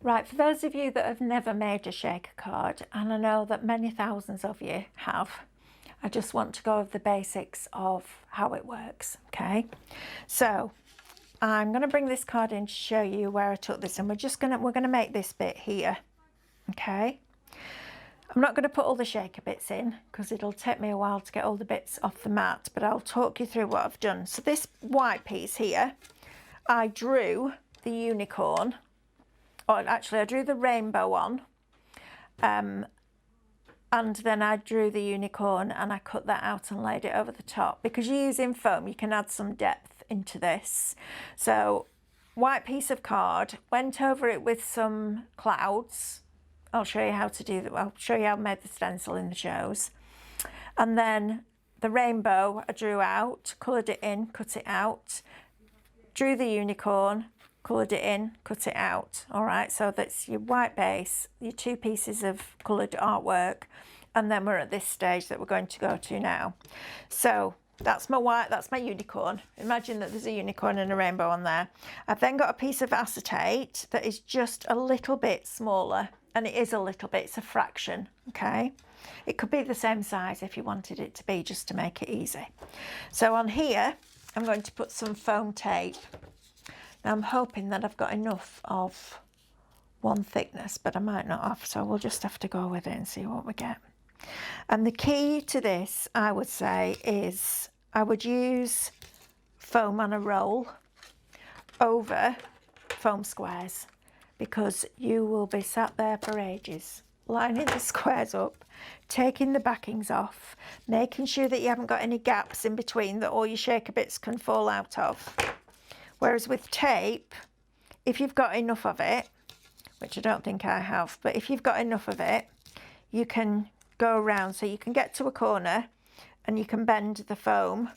Right, for those of you that have never made a shaker card, and I know that many thousands of you have, I just want to go over the basics of how it works, okay? So I'm going to bring this card in to show you where I took this, and we're going to make this bit here, okay? I'm not going to put all the shaker bits in because it'll take me a while to get all the bits off the mat, but I'll talk you through what I've done. So this white piece here, I drew the unicorn, or actually I drew the rainbow on, and then I drew the unicorn and I cut that out and laid it over the top. Because you're using foam, you can add some depth into this. So white piece of card, went over it with some clouds. I'll show you how to do that. I'll show you how I made the stencil in the shows. And then the rainbow I drew out, coloured it in, cut it out, drew the unicorn, coloured it in, cut it out. All right, so that's your white base, your two pieces of coloured artwork, and then we're at this stage that we're going to go to now. So that's my white, that's my unicorn. Imagine that there's a unicorn and a rainbow on there. I've then got a piece of acetate that is just a little bit smaller, and it is a little bit, it's a fraction, okay? It could be the same size if you wanted it to be, just to make it easy. So on here, I'm going to put some foam tape. Now I'm hoping that I've got enough of one thickness, but I might not have, so we'll just have to go with it and see what we get. And the key to this, I would say, is I would use foam on a roll over foam squares, because you will be sat there for ages lining the squares up, taking the backings off, making sure that you haven't got any gaps in between that all your shaker bits can fall out of. Whereas with tape, if you've got enough of it, which I don't think I have, but if you've got enough of it, you can go around. So you can get to a corner and you can bend the foam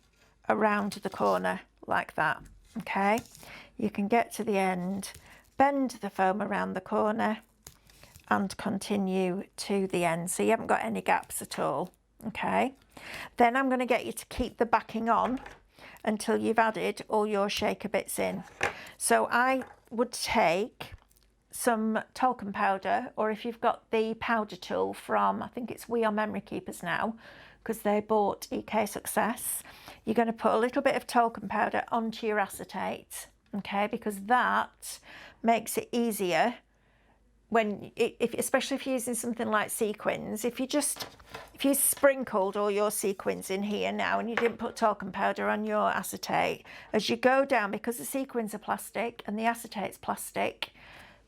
around the corner like that, okay? You can get to the end, bend the foam around the corner and continue to the end. So you haven't got any gaps at all, okay? Then I'm going to get you to keep the backing on until you've added all your shaker bits in. So I would take some talcum powder, or if you've got the powder tool from, I think it's We Are Memory Keepers now, because they bought EK Success, you're going to put a little bit of talcum powder onto your acetate, okay, because that makes it easier when, especially if you're using something like sequins. If you sprinkled all your sequins in here now and you didn't put talcum powder on your acetate, as you go down, because the sequins are plastic and the acetate's plastic,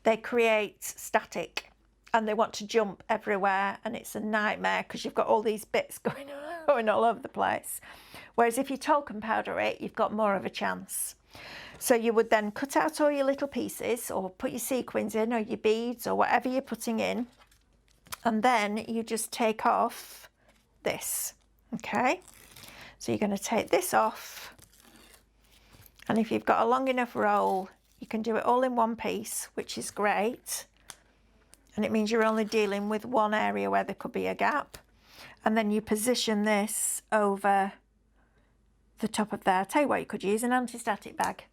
they create static and they want to jump everywhere, and it's a nightmare because you've got all these bits going all over the place. Whereas if you talcum powder it, you've got more of a chance. So you would then cut out all your little pieces, or put your sequins in, or your beads, or whatever you're putting in, and then you just take off this, okay? So you're going to take this off, and if you've got a long enough roll, you can do it all in one piece, which is great, and it means you're only dealing with one area where there could be a gap. And then you position this over the top of there. I'll tell you what, you could use an anti-static bag,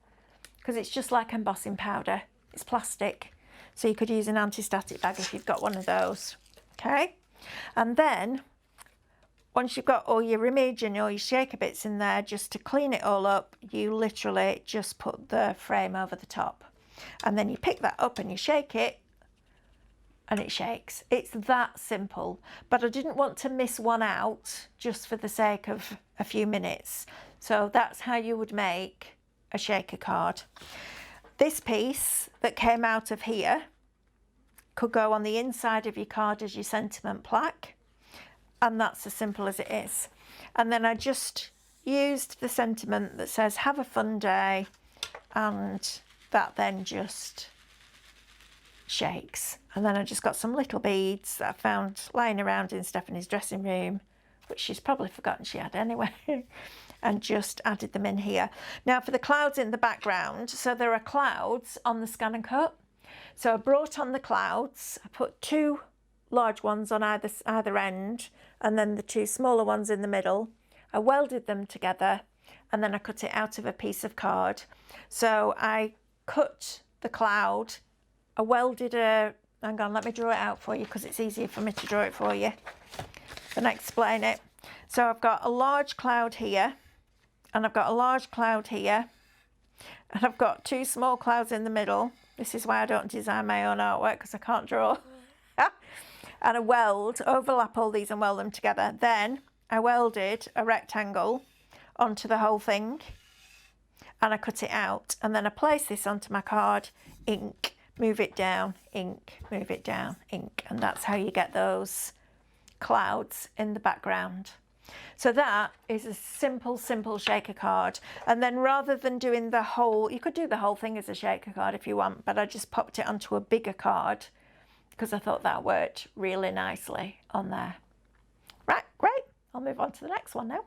because it's just like embossing powder. It's plastic, so you could use an anti-static bag if you've got one of those, okay? And then once you've got all your image and all your shaker bits in there, just to clean it all up, you literally just put the frame over the top, and then you pick that up and you shake it and it shakes. It's that simple. But I didn't want to miss one out just for the sake of a few minutes. So that's how you would make a shaker card. This piece that came out of here could go on the inside of your card as your sentiment plaque, and that's as simple as it is. And then I just used the sentiment that says "Have a fun day," and that then just shakes. And then I just got some little beads that I found lying around in Stephanie's dressing room, which she's probably forgotten she had anyway, and just added them in here. Now for the clouds in the background, so there are clouds on the Scan and Cut. So I brought on the clouds, I put two large ones on either end, and then the two smaller ones in the middle. I welded them together, and then I cut it out of a piece of card. So I cut the cloud I welded a, hang on, let me draw it out for you because it's easier for me to draw it for you than explain it. So I've got a large cloud here, and I've got a large cloud here, and I've got two small clouds in the middle. This is why I don't design my own artwork, because I can't draw. And I weld, overlap all these and weld them together. Then I welded a rectangle onto the whole thing, and I cut it out, and then I place this onto my card, ink, move it down, ink, move it down, ink, and that's how you get those clouds in the background. So that is a simple shaker card. And then rather than doing the whole, you could do the whole thing as a shaker card if you want, but I just popped it onto a bigger card because I thought that worked really nicely on there. Right, great. I'll move on to the next one now.